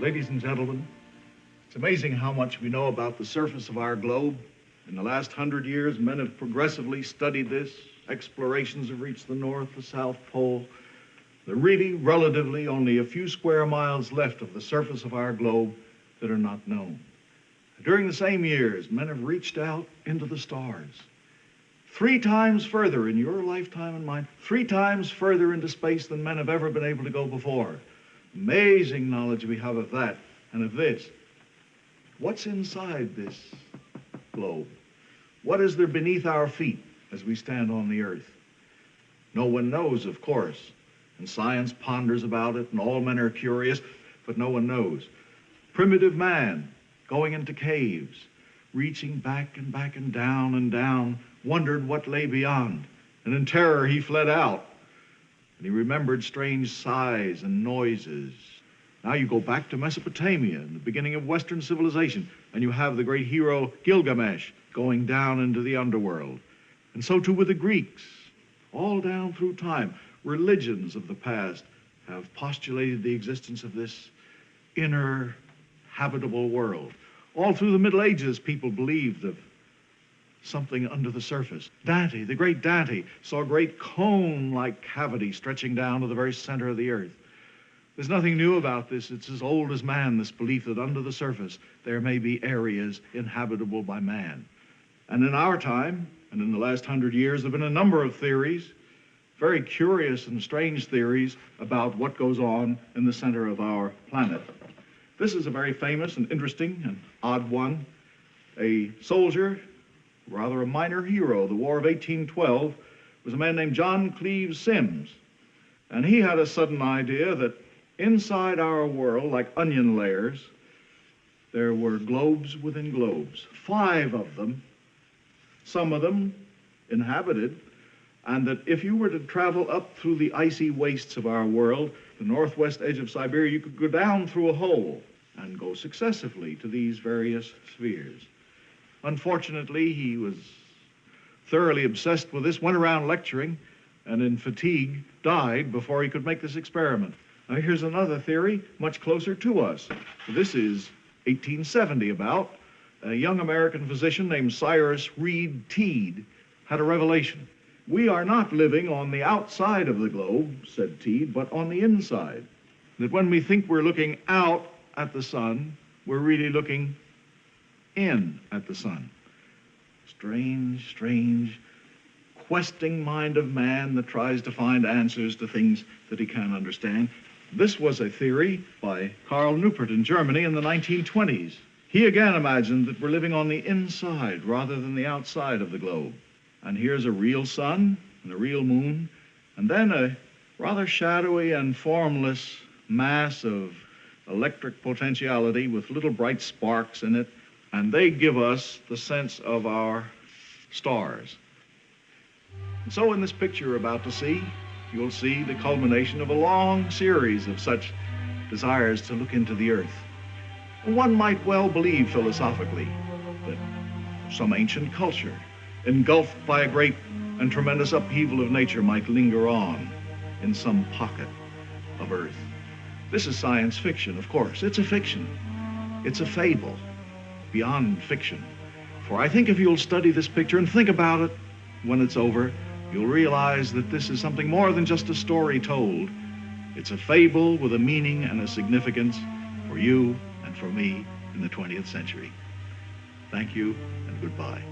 Ladies and gentlemen, it's amazing how much we know about the surface of our globe. In the last 100 years, men have progressively studied this. Explorations have reached the North, the South Pole. There are really, relatively, only a few square miles left of the surface of our globe that are not known. During the same years, men have reached out into the stars. 3 times further in your lifetime and mine, 3 times further into space than men have ever been able to go before. Amazing knowledge we have of that and of this. What's inside this globe? What is there beneath our feet as we stand on the earth? No one knows, of course, and science ponders about it, and all men are curious, but no one knows. Primitive man, going into caves, reaching back and down, wondered what lay beyond, and in terror he fled out. And he remembered strange sighs and noises. Now you go back to Mesopotamia in the beginning of Western civilization, and you have the great hero Gilgamesh going down into the underworld. And so too with the Greeks. All down through time, religions of the past have postulated the existence of this inner habitable world. All through the Middle Ages, people believed of something under the surface. Dante, the great Dante, saw a great cone-like cavity stretching down to the very center of the earth. There's nothing new about this. It's as old as man, this belief that under the surface there may be areas inhabitable by man. And in our time, and in the last 100 years, there have been a number of theories, very curious and strange theories about what goes on in the center of our planet. This is a very famous and interesting and odd one. A soldier, rather a minor hero, the War of 1812, was a man named John Cleves Sims. And he had a sudden idea that inside our world, like onion layers, there were globes within globes, 5 of them, some of them inhabited, and that if you were to travel up through the icy wastes of our world, the northwest edge of Siberia, you could go down through a hole and go successively to these various spheres. Unfortunately, he was thoroughly obsessed with this, went around lecturing, and in fatigue died before he could make this experiment. Now here's another theory much closer to us. This is 1870 about. A young American physician named Cyrus Reed Teed had a revelation. We are not living on the outside of the globe, said Teed, but on the inside. That when we think we're looking out at the sun, we're really looking in at the sun. Strange, strange, questing mind of man that tries to find answers to things that he can't understand. This was a theory by Karl Neupert in Germany in the 1920s. He again imagined that we're living on the inside rather than the outside of the globe. And here's a real sun and a real moon, and then a rather shadowy and formless mass of electric potentiality with little bright sparks in it, and they give us the sense of our stars. And so in this picture you're about to see, you'll see the culmination of a long series of such desires to look into the earth. One might well believe philosophically that some ancient culture, engulfed by a great and tremendous upheaval of nature, might linger on in some pocket of earth. This is science fiction, of course. It's a fiction. It's a fable beyond fiction. For I think if you'll study this picture and think about it when it's over, you'll realize that this is something more than just a story told. It's a fable with a meaning and a significance for you and for me in the 20th century. Thank you and goodbye.